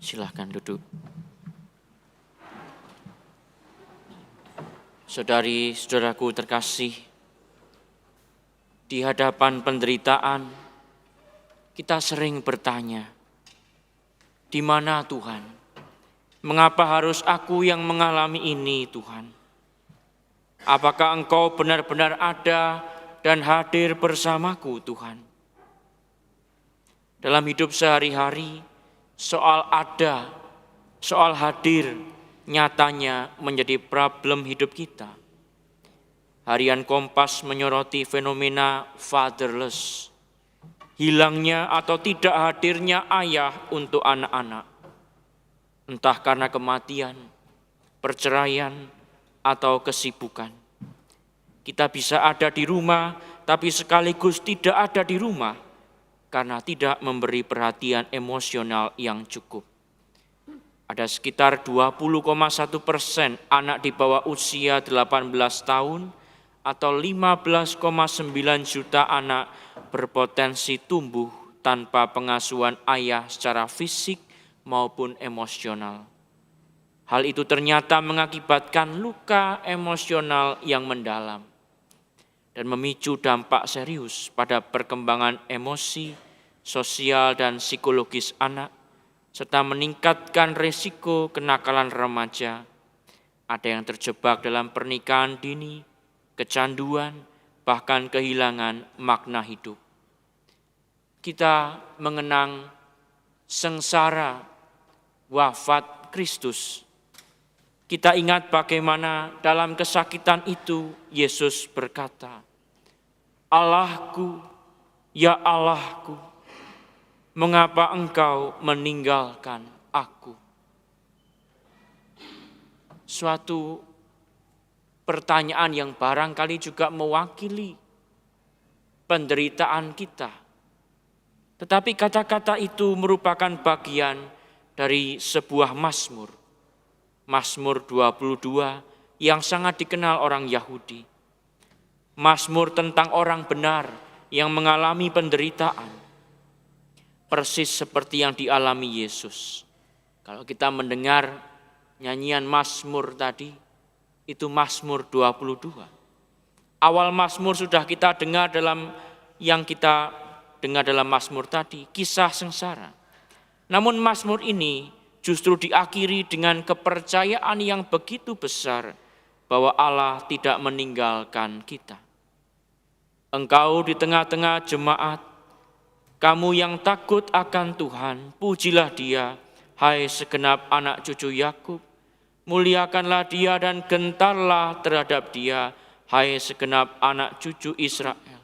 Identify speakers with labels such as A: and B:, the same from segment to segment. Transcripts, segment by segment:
A: Silahkan duduk. Saudari-saudaraku terkasih, di hadapan penderitaan, kita sering bertanya, di mana Tuhan? Mengapa harus aku yang mengalami ini, Tuhan? Apakah Engkau benar-benar ada dan hadir bersamaku, Tuhan? Dalam hidup sehari-hari, soal ada, soal hadir, nyatanya menjadi problem hidup kita. Harian Kompas menyoroti fenomena fatherless, hilangnya atau tidak hadirnya ayah untuk anak-anak, entah karena kematian, perceraian, atau kesibukan. Kita bisa ada di rumah, tapi sekaligus tidak ada di rumah, karena tidak memberi perhatian emosional yang cukup. Ada sekitar 20,1% anak di bawah usia 18 tahun atau 15,9 juta anak berpotensi tumbuh tanpa pengasuhan ayah secara fisik maupun emosional. Hal itu ternyata mengakibatkan luka emosional yang mendalam dan memicu dampak serius pada perkembangan emosi, sosial, dan psikologis anak, serta meningkatkan risiko kenakalan remaja. Ada yang terjebak dalam pernikahan dini, kecanduan, bahkan kehilangan makna hidup. Kita mengenang sengsara wafat Kristus. Kita ingat bagaimana dalam kesakitan itu Yesus berkata, "Allahku, ya Allahku, mengapa Engkau meninggalkan aku?" Suatu pertanyaan yang barangkali juga mewakili penderitaan kita. Tetapi kata-kata itu merupakan bagian dari sebuah mazmur. Mazmur 22 yang sangat dikenal orang Yahudi. Mazmur tentang orang benar yang mengalami penderitaan. Persis seperti yang dialami Yesus. Kalau kita mendengar nyanyian mazmur tadi, itu Mazmur 22. Awal Mazmur sudah kita dengar dalam Mazmur tadi, kisah sengsara. Namun Mazmur ini justru diakhiri dengan kepercayaan yang begitu besar bahwa Allah tidak meninggalkan kita. Engkau di tengah-tengah jemaat, kamu yang takut akan Tuhan, pujilah Dia, hai segenap anak cucu Yakub. Muliakanlah Dia dan gentarlah terhadap Dia, hai segenap anak cucu Israel.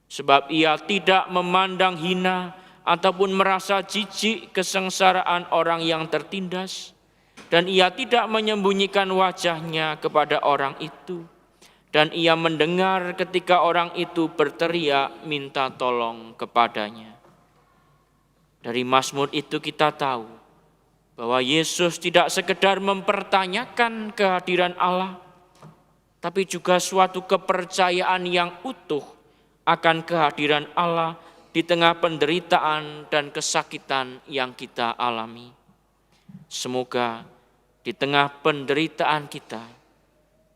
A: Sebab Ia tidak memandang hina ataupun merasa jijik kesengsaraan orang yang tertindas, dan Ia tidak menyembunyikan wajahnya kepada orang itu, dan Ia mendengar ketika orang itu berteriak minta tolong kepadanya. Dari Mazmur itu kita tahu bahwa Yesus tidak sekedar mempertanyakan kehadiran Allah, tapi juga suatu kepercayaan yang utuh akan kehadiran Allah di tengah penderitaan dan kesakitan yang kita alami. Semoga di tengah penderitaan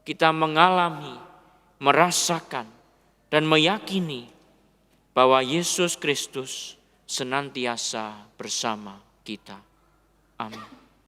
A: kita mengalami, merasakan, dan meyakini bahwa Yesus Kristus senantiasa bersama kita. Amin.